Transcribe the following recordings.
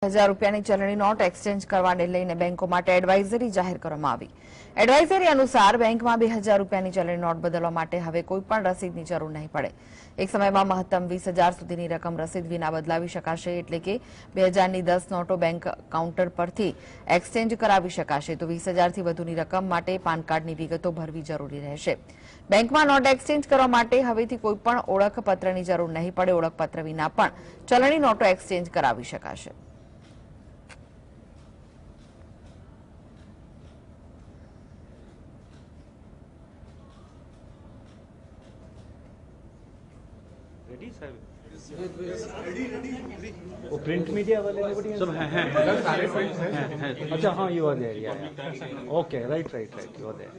₹1000 ચલણી not exchange કરવાને લઈને બેંકો માટે એડવાઇઝરી જાહેર કરવામાં આવી. એડવાઇઝરી અનુસાર બેંકમાં ₹2000 ચલણી નોટ બદલવા માટે હવે કોઈપણ રસીદની જરૂર નહીં પડે. એક સમયમાં મહત્તમ 20,000 સુધીની રકમ રસીદ વિના બદલાવી શકાશે, એટલે કે 2000ની 10 નોટો બેંક કાઉન્ટર પરથી એક્સચેન્જ કરાવી શકાશે, તો 20,000થી વધુની રકમ માટે પાન કાર્ડની વિગતો ભરવી જરૂરી રહેશે. બેંકમાં નોટ એક્સચેન્જ કરવા માટે હવેથી કોઈપણ ઓળખપત્રની જરૂર નહીં પડે. ઓળખપત્ર વિના પણ ચલણી નોટો એક્સચેન્જ કરાવી શકાશે. Ready, sir? वो प्रिंट मीडिया वाले सब हैं अच्छा हाँ you are there yeah okay right you are there.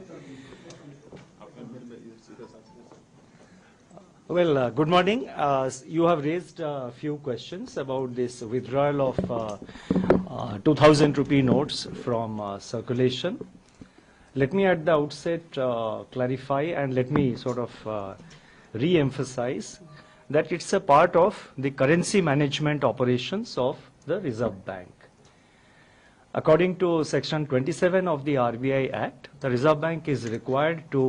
Well good morning. You have raised a few questions about this withdrawal of 2000 rupee notes from circulation. Let me at the outset clarify and let me sort of re-emphasize that it's a part of the currency management operations of the Reserve Bank. According to Section 27 of the RBI Act, the Reserve Bank is required to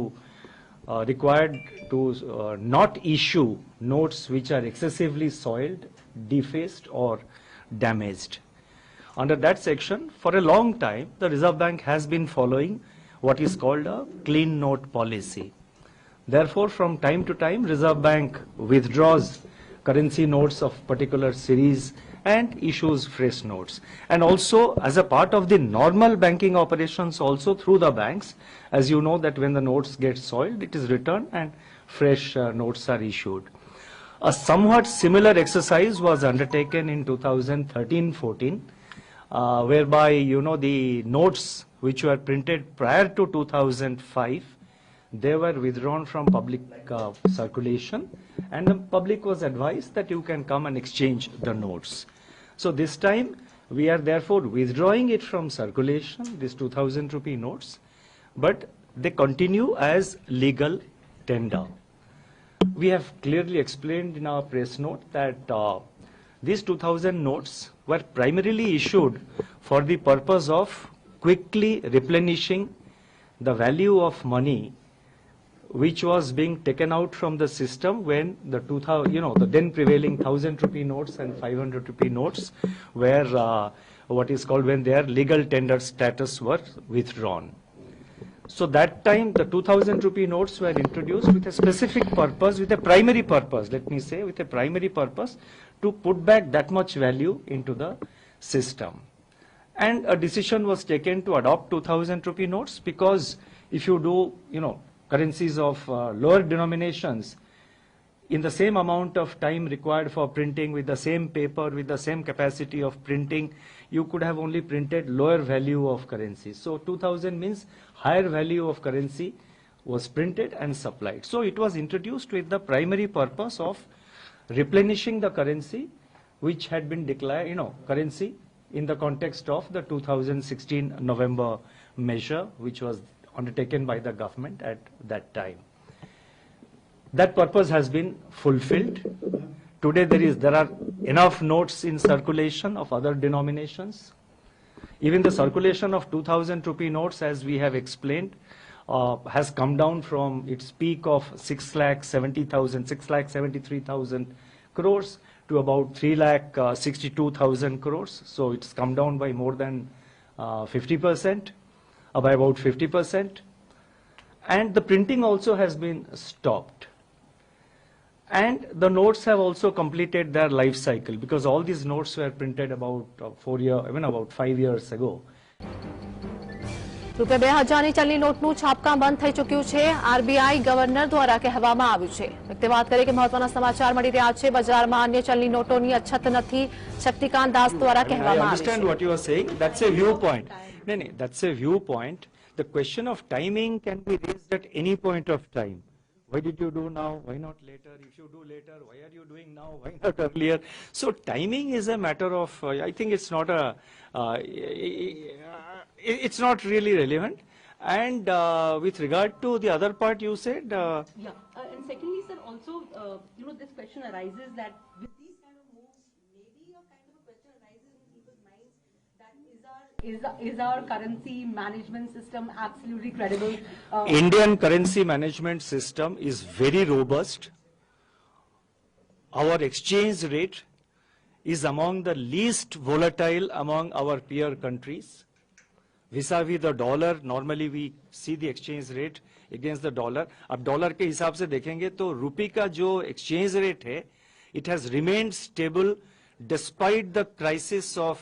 not issue notes which are excessively soiled, defaced or damaged. Under that section, for a long time, the Reserve Bank has been following what is called a clean note policy. Therefore, from time to time, Reserve Bank withdraws currency notes of particular series and issues fresh notes. And also, as a part of the normal banking operations also through the banks, as you know that when the notes get soiled, it is returned and fresh notes are issued. A somewhat similar exercise was undertaken in 2013-14, whereby, you know, the notes which were printed prior to 2005, they were withdrawn from public circulation, and the public was advised that you can come and exchange the notes. So this time we are therefore withdrawing it from circulation, these 2000 rupee notes, but they continue as legal tender. We have clearly explained in our press note that these 2000 notes were primarily issued for the purpose of quickly replenishing the value of money which was being taken out from the system when the the then prevailing 1000 rupee notes and 500 rupee notes were what is called when their legal tender status were withdrawn. So that time the 2000 rupee notes were introduced with a specific purpose, with a primary purpose, let me say, with a primary purpose to put back that much value into the system. And a decision was taken to adopt 2000 rupee notes because if you do, currencies of lower denominations, in the same amount of time required for printing with the same paper, with the same capacity of printing, you could have only printed lower value of currency. So 2000 means higher value of currency was printed and supplied. So it was introduced with the primary purpose of replenishing the currency which had been declared, currency in the context of the 2016 November measure which was undertaken by the government at that time. That purpose has been fulfilled. Today there are enough notes in circulation of other denominations. Even the circulation of 2000 rupee notes, as we have explained, has come down from its peak of 6,73,000 crores to about 3,62,000 crores. So it's come down by more than 50%. By about 50%, and the printing also has been stopped, and the notes have also completed their life cycle because all these notes were printed about 5 years ago. ₹2000ની ચલણી નોટનું છાપકામ બંધ થઈ ચૂક્યું છે. RBI governor દ્વારા કહેવામાં આવ્યું છે. વ્યક્તિ વાત કરે કે મહત્વના સમાચાર મળી રહ્યા છે. બજારમાં અન્ય ચલણી નોટોની અછત નથી. શક્તિકાંત દાસ દ્વારા કહેવામાં આવ્યું છે. I understand what you are saying. That's a viewpoint. No, that's a viewpoint. The question of timing can be raised at any point of time. Why did you do now? Why not later? If you do later, why are you doing now? Why not earlier? So timing is a matter of, I think it's not it's not really relevant. And with regard to the other part you said. And secondly, sir, also, this question arises that with these kind of moves, maybe a kind of a question arises in people's minds. Is our currency management system absolutely credible? Indian currency management system is very robust. Our exchange rate is among the least volatile among our peer countries. Vis-a-vis the dollar, normally we see the exchange rate against the dollar. अब dollar के हिसाब से देखेंगे तो रुपये का जो exchange rate है, it has remained stable despite the crisis of,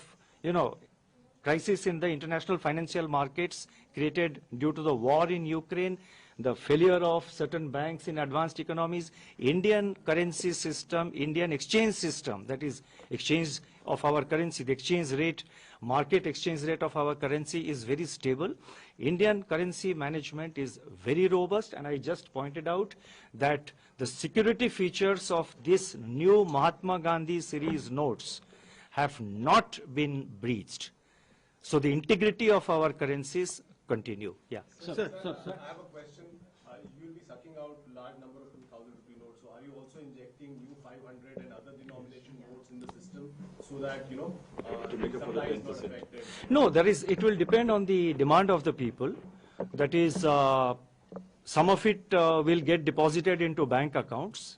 crisis in the international financial markets created due to the war in Ukraine, the failure of certain banks in advanced economies. Indian currency system, Indian exchange system, that is exchange of our currency, the exchange rate, market exchange rate of our currency is very stable. Indian currency management is very robust, and I just pointed out that the security features of this new Mahatma Gandhi series notes have not been breached. So the integrity of our currencies continue. Yeah. Sir, I have a question. You will be sucking out large number of 2,000 rupee notes. So are you also injecting new 500 and other denomination notes in the system so that, to make a supply is not affected? No, it will depend on the demand of the people. That is, some of it will get deposited into bank accounts.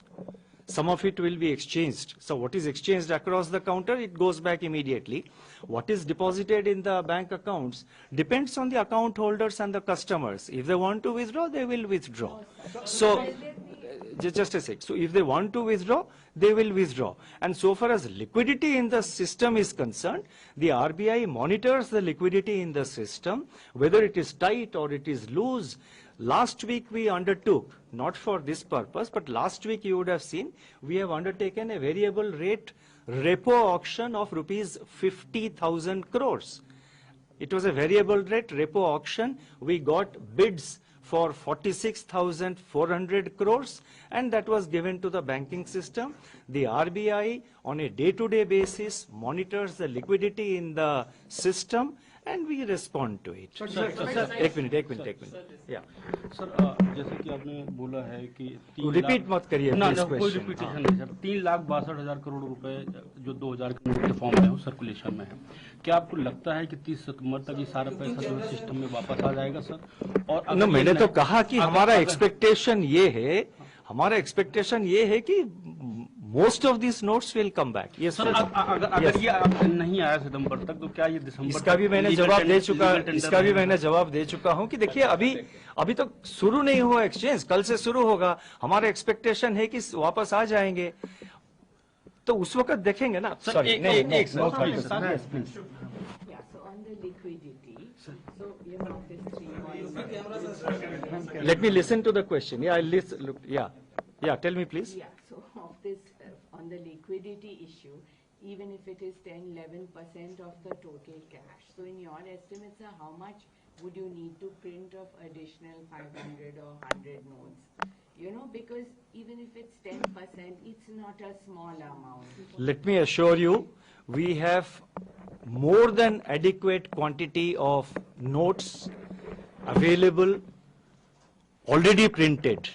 Some of it will be exchanged. So what is exchanged across the counter, it goes back immediately. What is deposited in the bank accounts depends on the account holders and the customers. If they want to withdraw, they will withdraw. So, just a sec. So if they want to withdraw, they will withdraw. And so far as liquidity in the system is concerned, the RBI monitors the liquidity in the system, whether it is tight or it is loose. Last week we undertook, not for this purpose, but last week you would have seen, we have undertaken a variable rate repo auction of rupees 50,000 crores. It was a variable rate repo auction. We got bids for 46,400 crores, and that was given to the banking system. The RBI on a day-to-day basis monitors the liquidity in the system, and we respond to it. एक minute या sir जैसे कि आपने बोला है कि repeat मत करिए ना कोई रिपीटेशन नहीं सर 3,62,000 करोड़ रुपए जो 2000 के नोट के फॉर्म में है सर्कुलेशन में है क्या आपको लगता है कि 30 सितंबर तक ये सारा पैसा जो है सिस्टम में वापस आ जाएगा सर और no, मैंने तो कहा कि हमारा एक्सपेक्टेशन ये है कि most of these notes will come back. Yes, sir अगर ये नहीं आया सितंबर तक तो क्या ये दिसंबर इसका भी मैंने जवाब दे चुका हूं कि देखिए अभी तो शुरू नहीं हुआ एक्सचेंज कल से शुरू होगा हमारा एक्सपेक्टेशन है कि वापस आ जाएंगे तो उस वक्त देखेंगे ना सॉरी नहीं Yeah, so on the liquidity, so let me listen to the question. Yeah, I'll listen. Look, yeah, tell me please. yeah, so of this, on the liquidity issue, even if it is 10-11% of the total cash, so in your estimates, sir, how much would you need to print of additional 500 or 100 notes? Because even if it's 10%, it's not a small amount. Let me assure you, we have more than adequate quantity of notes available, already printed.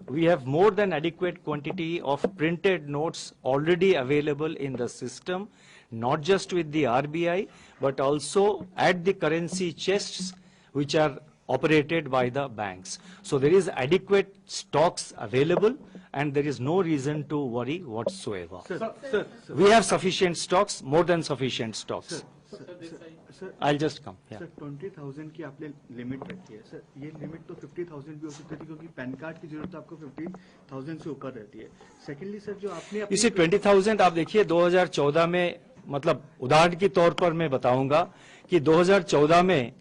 We have more than adequate quantity of printed notes already available in the system, not just with the RBI, but also at the currency chests, which are operated by the banks. So there is adequate stocks available, and there is no reason to worry whatsoever. Sir, We have sufficient stocks, more than sufficient stocks. sir, I'll just come. Yeah. Sir 20,000 की आपने limit रखी है sir ये limit तो 50,000 भी हो सकती है क्योंकि पैन कार्ड की जरूरत आपको 50,000 से ऊपर रहती है सेकेंडली सर जो आपने इसी 20,000 आप देखिए 2014 में मतलब उदाहरण के तौर पर मैं बताऊंगा कि 2014 में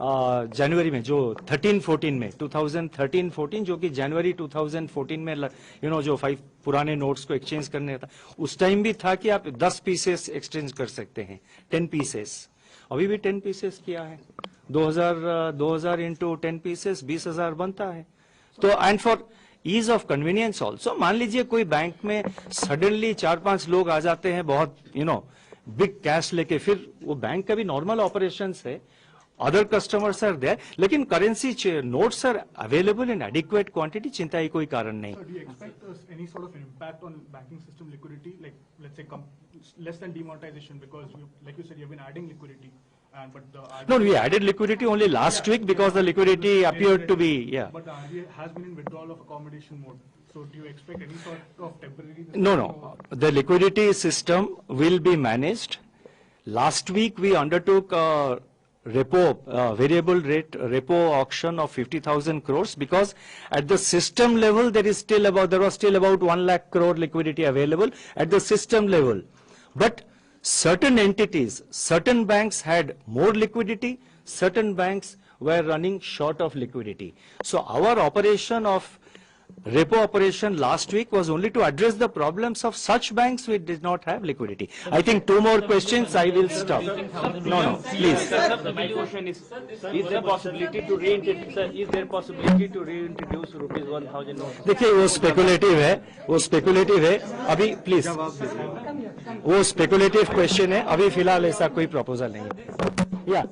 जनवरी में जो 13-14 में 2013-14 जो कि जनवरी 2014 में जो 5 पुराने नोट्स को एक्सचेंज करने था उस टाइम भी था कि आप 10 पीसेस एक्सचेंज कर सकते हैं 10 पीसेस अभी भी 10 पीसेस किया है 2000 इंटू 10 पीसेस 20,000 बनता है तो and for ease of convenience also मान लीजिए कोई बैंक में सडनली 4-5 लोग आ जाते हैं बहुत बिग कैश लेके फिर वो बैंक का भी नॉर्मल ऑपरेशन है अदर कस्टमर्स आर देयर लेकिन currency notes are available in adequate quantity चिंता ही कोई कारण नहीं So do you expect any sort of impact on banking system liquidity, like let's say less than demonetization because like you said, you've been adding liquidity. And but the RBI, No, we added liquidity only last week because the liquidity appeared to be, yeah. But the RBI has been in withdrawal of accommodation mode. So do you expect any sort of temporary? No. The liquidity system will be managed. Last week we undertook a variable rate repo auction of 50,000 crores because at the system level there was still about 1 lakh crore liquidity available at the system level. But certain entities, certain banks had more liquidity, certain banks were running short of liquidity. So our operation of repo operation last week was only to address the problems of such banks which did not have liquidity. I think 2 more questions, I will stop. No, please. My question is there possibility to reintroduce, sir, is there possibility to reintroduce rupees 1,000 notes? देखिए वो speculative है अभी please वो speculative question है अभी फिलहाल ऐसा कोई प्रपोजल नहीं है या